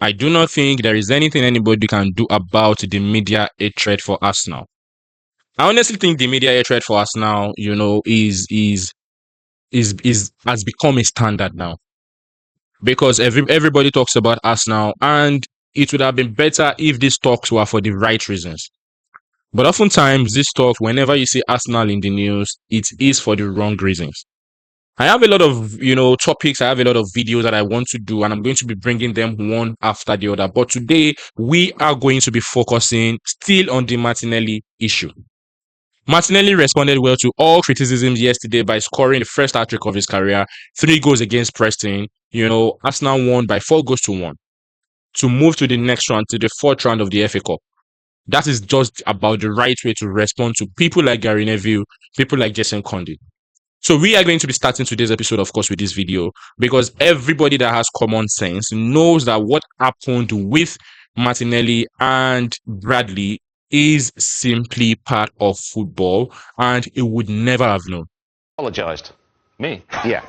I do not think there is anything anybody can do about the media hatred for Arsenal. I honestly think the media hatred for Arsenal, is has become a standard now, because everybody talks about Arsenal, and it would have been better if these talks were for the right reasons. But oftentimes, this talk, whenever you see Arsenal in the news, it is for the wrong reasons. I have a lot of, topics. I have a lot of videos that I want to do, and I'm going to be bringing them one after the other. But today, we are going to be focusing still on the Martinelli issue. Martinelli responded well to all criticisms yesterday by scoring the first hat-trick of his career, 3 goals against Preston. Arsenal won by 4-1 to move to the next round, to the 4th round of the FA Cup. That is just about the right way to respond to people like Gary Neville, people like Jason Cundy. So we are going to be starting today's episode, of course, with this video, because everybody that has common sense knows that what happened with Martinelli and Bradley is simply part of football, and it would never have known. Apologised. Me? Yeah.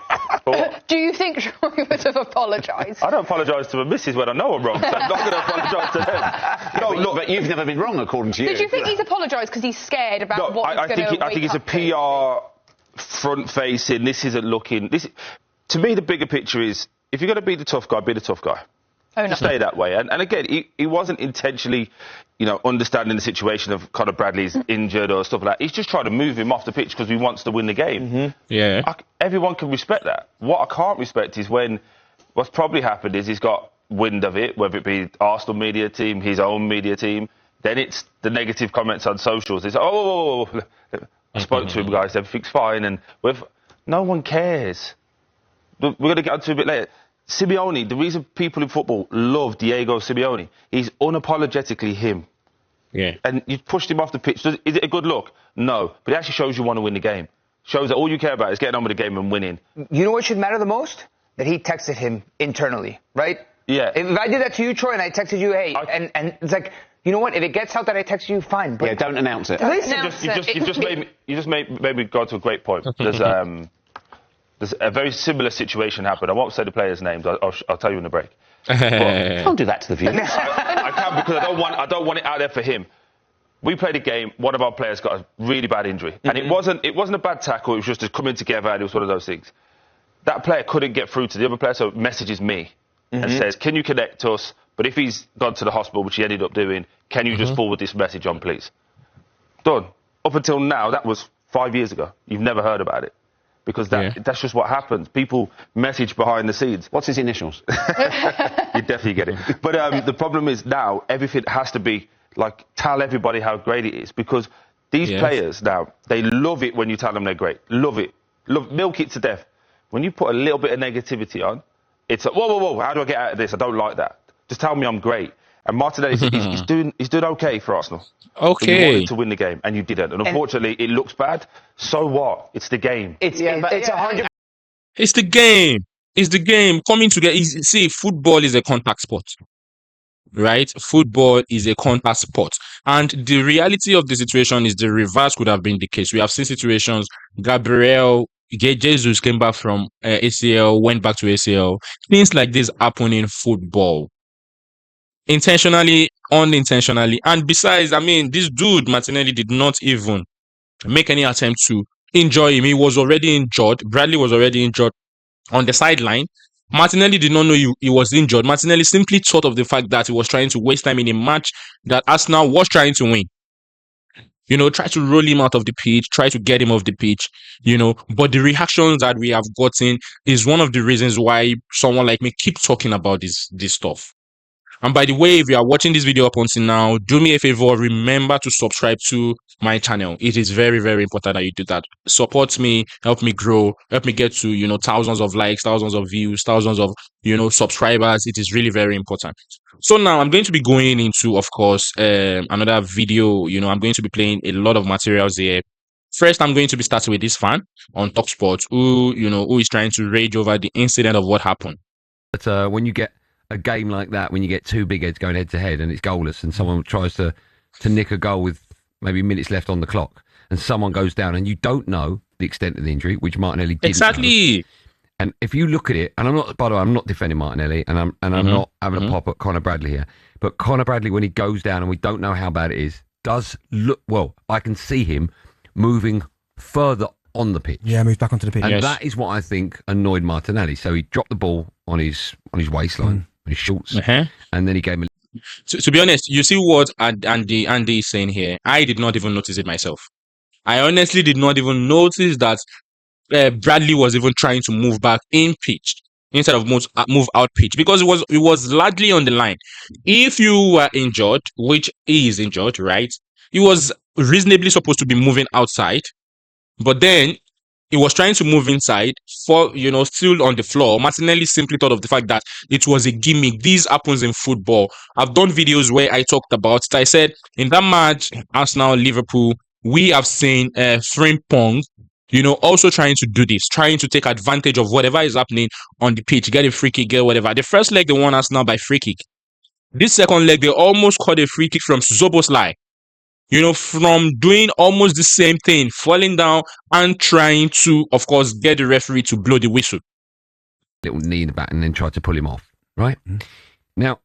Do you think Troy would have apologised? I don't apologise to my missus when I know I'm wrong, so I'm not going to apologise to them. No, look, but you've never been wrong, according to you. Did you think he's apologised because he's scared about what he's going to I think it's a PR front-facing. This isn't looking. To me, the bigger picture is if you're going to be the tough guy, be the tough guy. Oh, no. Stay that way. And again, he wasn't intentionally, understanding the situation of Conor Bradley's injured or stuff like that. He's just trying to move him off the pitch because he wants to win the game. Mm-hmm. Yeah. Everyone can respect that. What I can't respect is when what's probably happened is he's got wind of it, whether it be Arsenal media team, his own media team. Then it's the negative comments on socials. It's, I spoke to him, guys, everything's fine. And no one cares. We're going to get onto it a bit later. Simeone, the reason people in football love Diego Simeone, he's unapologetically him. Yeah. And you pushed him off the pitch. Is it a good look? No. But it actually shows you want to win the game. Shows that all you care about is getting on with the game and winning. You know what should matter the most? That he texted him internally, right? Yeah. If I did that to you, Troy, and I texted you, hey, and it's like, you know what? If it gets out that I texted you, fine. But yeah, don't announce it. You just made me go to a great point. There's a very similar situation happened. I won't say the players' names. I'll tell you in the break. Don't do that to the viewers. I can, because I don't want it out there for him. We played a game. One of our players got a really bad injury, and it wasn't a bad tackle. It was just coming together, and it was one of those things. That player couldn't get through to the other player, so messages me and says, "Can you connect us? But if he's gone to the hospital, which he ended up doing, can you just forward this message on, please?" Done. Up until now, that was 5 years ago. You've never heard about it. Because that's just what happens. People message behind the scenes. What's his initials? You definitely get it. But the problem is now everything has to be like, tell everybody how great it is. Because these players now, they love it when you tell them they're great. Love it. Milk it to death. When you put a little bit of negativity on, it's like, whoa, how do I get out of this? I don't like that. Just tell me I'm great. And Martinelli, he's doing okay for Arsenal. Okay. You wanted to win the game, and you didn't. And unfortunately, it looks bad. So what? It's the game. it's 100%. It's the game. It's the game coming together. See, football is a contact sport, right? Football is a contact sport. And the reality of the situation is the reverse could have been the case. We have seen situations. Gabriel Jesus came back from ACL, went back to ACL. Things like this happen in football. Intentionally, unintentionally. And besides, this dude, Martinelli, did not even make any attempt to injure him. He was already injured. Bradley was already injured on the sideline. Martinelli did not know he was injured. Martinelli simply thought of the fact that he was trying to waste time in a match that Arsenal was trying to win. Try to roll him out of the pitch, try to get him off the pitch, But the reactions that we have gotten is one of the reasons why someone like me keep talking about this stuff. And by the way, if you are watching this video up until now, do me a favor, remember to subscribe to my channel. It is very, very important that you do that. Support me, help me grow, help me get to, thousands of likes, thousands of views, thousands of, subscribers. It is really very important. So now I'm going to be going into, of course, another video. I'm going to be playing a lot of materials here. First, I'm going to be starting with this fan on TalkSport who is trying to rage over the incident of what happened. But when you get a game like that, when you get two big heads going head to head and it's goalless and someone tries to nick a goal with maybe minutes left on the clock and someone goes down and you don't know the extent of the injury, which Martinelli didn't know. And if you look at it, and by the way, I'm not defending Martinelli, and I'm not having a pop at Conor Bradley here, but Conor Bradley, when he goes down, and we don't know how bad it is, does look, well, I can see him moving further on the pitch. Yeah, moves back onto the pitch. And that is what I think annoyed Martinelli. So he dropped the ball on his waistline, on his shorts, and then he gave him to be honest, you see what Andy is saying here. I did not even notice it myself. I honestly did not even notice that Bradley was even trying to move back in pitch instead of move out pitch, because it was largely on the line. If you were injured, which he is injured, right? He was reasonably supposed to be moving outside, but then he was trying to move inside for, still on the floor. Martinelli simply thought of the fact that it was a gimmick. This happens in football. I've done videos where I talked about it. I said in that match, Arsenal, Liverpool, we have seen Frimpong, also trying to do this, trying to take advantage of whatever is happening on the pitch, get a free kick, get whatever. The first leg, they won Arsenal by free kick. This second leg, they almost caught a free kick from Szoboszlai. From doing almost the same thing, falling down and trying to, of course, get the referee to blow the whistle. Little knee in the back and then tried to pull him off, right? Now,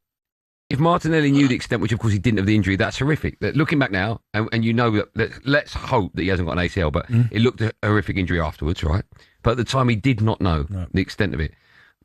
if Martinelli knew the extent, which of course he didn't, of the injury, that's horrific. Looking back now, and that let's hope that he hasn't got an ACL, but it looked a horrific injury afterwards, right? But at the time, he did not know the extent of it.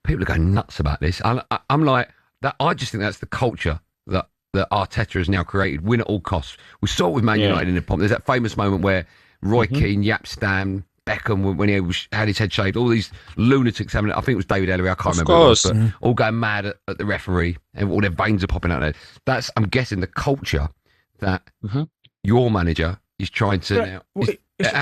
People are going nuts about this. I'm like, that. I just think that's the culture that Arteta has now created. Win at all costs. We saw it with Man United in the pomp. There's that famous moment where Roy Keane, Yap Stam, Beckham, when he had his head shaved, all these lunatics having it. I think it was David Ellery, I can't remember. Of course. But all going mad at the referee, and all their veins are popping out there. That's, I'm guessing, the culture that your manager is trying to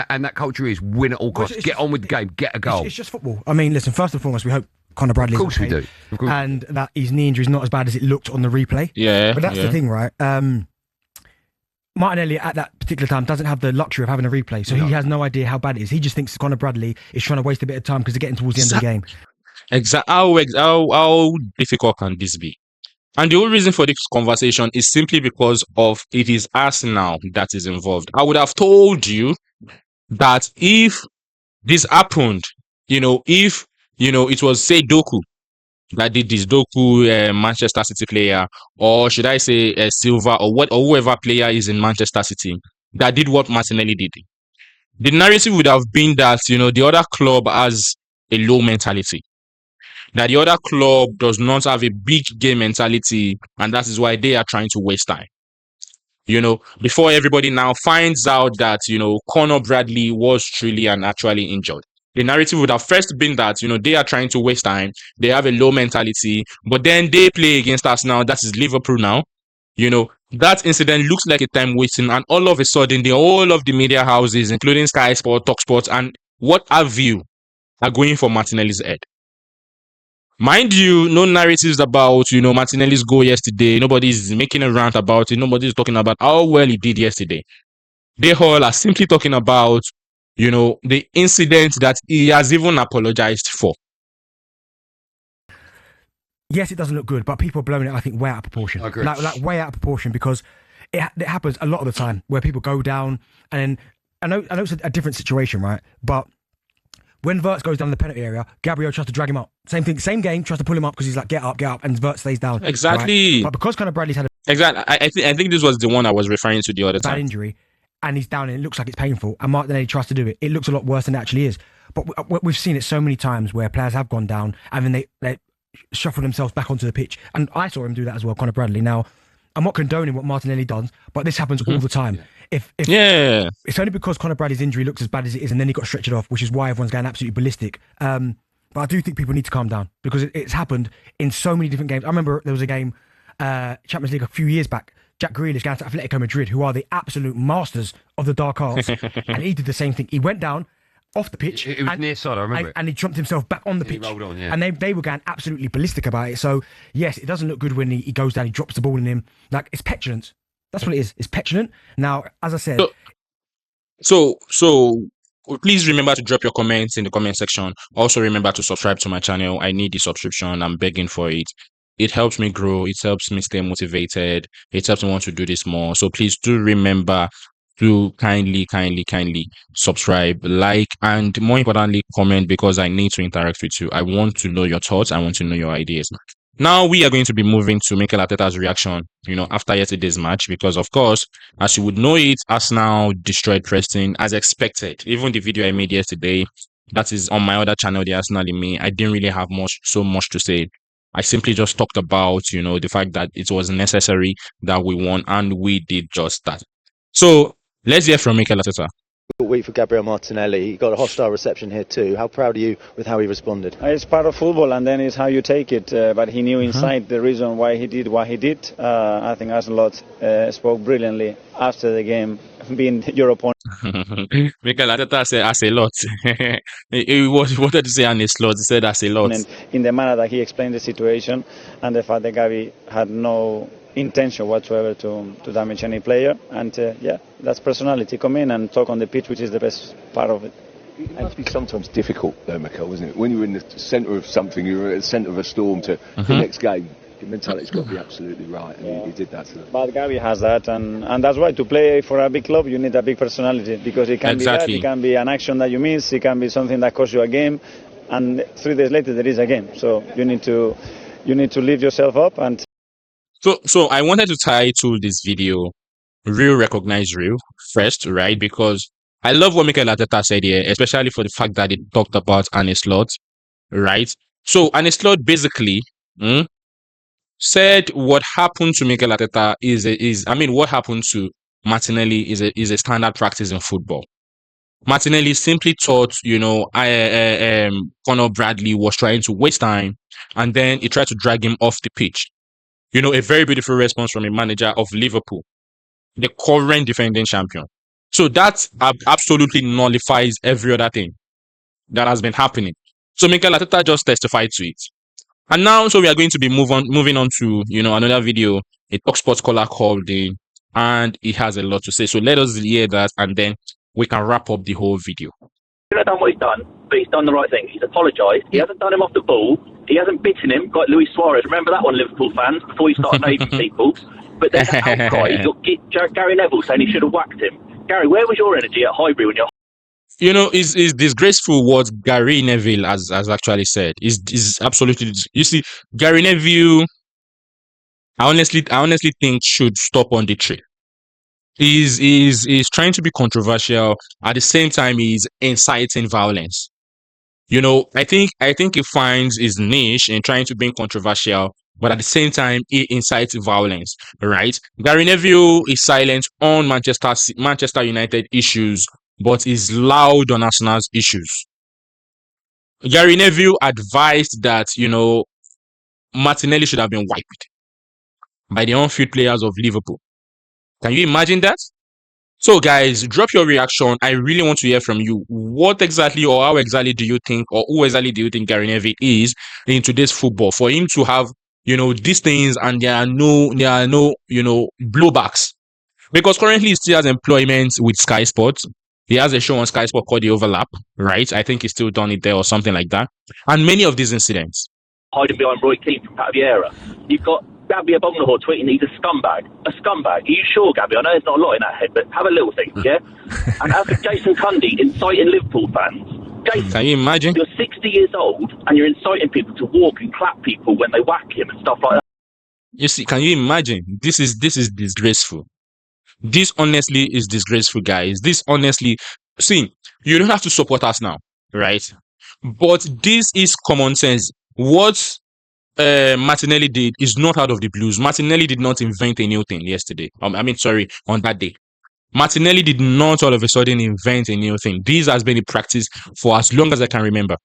and that culture is win at all costs. Get on with the game, get a goal. It's just football. I mean, listen, first and foremost, we hope Conor Bradley. Of course we do. And that his knee injury is not as bad as it looked on the replay. Yeah. But that's the thing, right? Martinelli at that particular time doesn't have the luxury of having a replay, so he has no idea how bad it is. He just thinks Conor Bradley is trying to waste a bit of time because they're getting towards the end of the game. Exactly. How difficult can this be? And the whole reason for this conversation is simply because of it is Arsenal that is involved. I would have told you that if this happened, if it was, say, Doku that did this, Doku, Manchester City player, or should I say Silva, or whoever player is in Manchester City that did what Martinelli did, the narrative would have been that the other club has a low mentality, that the other club does not have a big game mentality, and that is why they are trying to waste time. Before everybody now finds out that Conor Bradley was truly and actually injured. The narrative would have first been that, they are trying to waste time. They have a low mentality, but then they play against us now. That is Liverpool now. That incident looks like a time wasting, and all of a sudden, all of the media houses, including Sky Sport, TalkSport, and what have you, are going for Martinelli's head. Mind you, no narratives about, Martinelli's goal yesterday. Nobody's making a rant about it. Nobody's talking about how well he did yesterday. They all are simply talking about the incident that he has even apologized for. Yes, it doesn't look good, but people are blowing it, I think, way out of proportion. I agree. Like way out of proportion, because it happens a lot of the time where people go down, and I know it's a different situation, right? But when Wirtz goes down in the penalty area, Gabriel tries to drag him up. Same thing, same game, tries to pull him up because he's like, get up, and Wirtz stays down. Exactly. Right? But because Conor Bradley's had a exactly, I think this was the one I was referring to the other time. Bad injury, and he's down and it looks like it's painful, and Martinelli tries to do it. It looks a lot worse than it actually is. But we've seen it so many times where players have gone down and then they shuffle themselves back onto the pitch. And I saw him do that as well, Conor Bradley. Now, I'm not condoning what Martinelli does, but this happens all the time. It's only because Conor Bradley's injury looks as bad as it is, and then he got stretchered off, which is why everyone's going absolutely ballistic. But I do think people need to calm down, because it's happened in so many different games. I remember there was a game, Champions League a few years back, Jack Grealish going to Atletico Madrid, who are the absolute masters of the dark arts, and he did the same thing. He went down off the pitch. It was near side, I remember it. And he jumped himself back on the pitch. He rolled on, yeah. And they were going absolutely ballistic about it. So, yes, it doesn't look good when he goes down, he drops the ball in him. Like, it's petulance. That's what it is. It's petulant. Now, as I said... So please remember to drop your comments in the comment section. Also, remember to subscribe to my channel. I need the subscription. I'm begging for it. It helps me grow. It helps me stay motivated. It helps me want to do this more. So please do remember to kindly subscribe, like, and more importantly, comment, because I need to interact with you. I want to know your thoughts. I want to know your ideas. Now we are going to be moving to Mikel Arteta's reaction, after yesterday's match, because of course, as you would know it, Arsenal destroyed Preston as expected. Even the video I made yesterday, that is on my other channel, the Arsenal in Me, I didn't really have so much to say. I simply just talked about, the fact that it was necessary that we won, and we did just that. So let's hear from Mikel Arteta. Week for Gabriel Martinelli. He got a hostile reception here too. How proud are you with how he responded? It's part of football, and then it's how you take it. But he knew inside the reason why he did what he did. I think Arne Slot spoke brilliantly after the game, being your opponent. Mikel Arteta said as a lot. He wanted to say Arne Slot. He said as a lot. In the manner that he explained the situation, and the fact that Gabby had no intention whatsoever to damage any player, and that's personality. Come in and talk on the pitch, which is the best part of it. It must be sometimes difficult though, Mikel, isn't it? When you're in the centre of something, you're at the centre of a storm to the next game. Your mentality's got to be absolutely right, and he did that to them. But Gabby has that, and that's why to play for a big club you need a big personality, because it can be that, it can be an action that you miss, it can be something that costs you a game, and 3 days later there is a game. So you need to lift yourself up. And so I wanted to title this video "Real Recognize Real" first, right? Because I love what Mikel Arteta said here, especially for the fact that he talked about Arne Slot, right? So Arne Slot basically said what happened to Mikel Arteta what happened to Martinelli is a standard practice in football. Martinelli simply thought, Conor Bradley was trying to waste time, and then he tried to drag him off the pitch. A very beautiful response from a manager of Liverpool, the current defending champion. So that absolutely nullifies every other thing that has been happening. So Mikel Arteta just testified to it. And now, so we are going to be moving on to, another video, a TalkSport Caller called in, and he has a lot to say. So let us hear that, and then we can wrap up the whole video. He could have done what he's done, but he's done the right thing. He's apologised. He hasn't done him off the ball. He hasn't bitten him like Luis Suarez. Remember that one, Liverpool fans, before he started naming people? But there's an outcry. You've got Gary Neville saying he should have whacked him. Gary, where was your energy at Highbury when you're... Is disgraceful what Gary Neville has actually said. Is absolutely... You see, Gary Neville, I honestly think should stop on the tree. He's trying to be controversial. At the same time, he's inciting violence. I think he finds his niche in trying to be controversial, but at the same time, he incites violence, right? Gary Neville is silent on Manchester United issues, but is loud on Arsenal's issues. Gary Neville advised that, Martinelli should have been wiped by the on-field players of Liverpool. Can you imagine that? So guys, drop your reaction. I really want to hear from you. What exactly or how exactly do you think, or who exactly do you think Gary Neville is in today's football for him to have, these things and there are no, blowbacks? Because currently he still has employment with Sky Sports. He has a show on Sky Sports called The Overlap, right? I think he's still done it there or something like that. And many of these incidents. Hiding behind Roy Keane from Vieira. You've got Gabby Agbonlahor tweeting he's a scumbag. A scumbag. Are you sure, Gabby? I know there's not a lot in that head, but have a little think, yeah? And as for Jason Cundy inciting Liverpool fans, Jason, can you imagine? You're 60 years old and you're inciting people to walk and clap people when they whack him and stuff like that. You see, can you imagine? This is disgraceful. This honestly is disgraceful, guys. This honestly, see, you don't have to support us now, right? But this is common sense. What Martinelli did is not out of the blues. Martinelli did not invent a new thing yesterday. On that day. Martinelli did not all of a sudden invent a new thing. This has been a practice for as long as I can remember.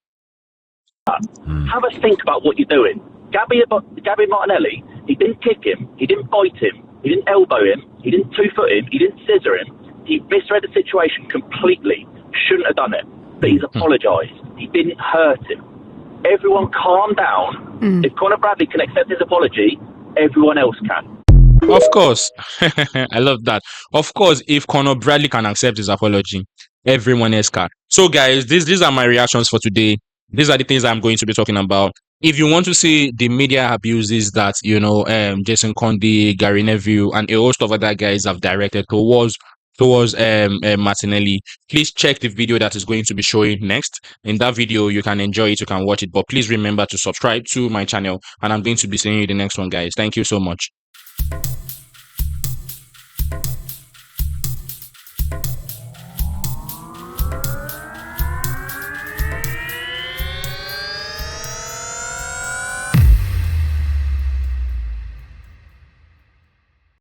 Have a think about what you're doing. Gabby Martinelli, he didn't kick him, he didn't bite him, he didn't elbow him, he didn't two-foot him, he didn't scissor him. He misread the situation completely. Shouldn't have done it. But he's apologised. He didn't hurt him. Everyone calm down. If Conor Bradley can accept his apology, everyone else can. Of course. I love that. Of course, if Conor Bradley can accept his apology, everyone else can. So guys, these are my reactions for today. These are the things I'm going to be talking about. If you want to see the media abuses that, Jason Cundy, Gary Neville, and a host of other guys have directed towards towards Martinelli, please check the video that is going to be showing next. In that video, you can enjoy it, you can watch it, but please remember to subscribe to my channel, and I'm going to be seeing you in the next one, guys. Thank you so much.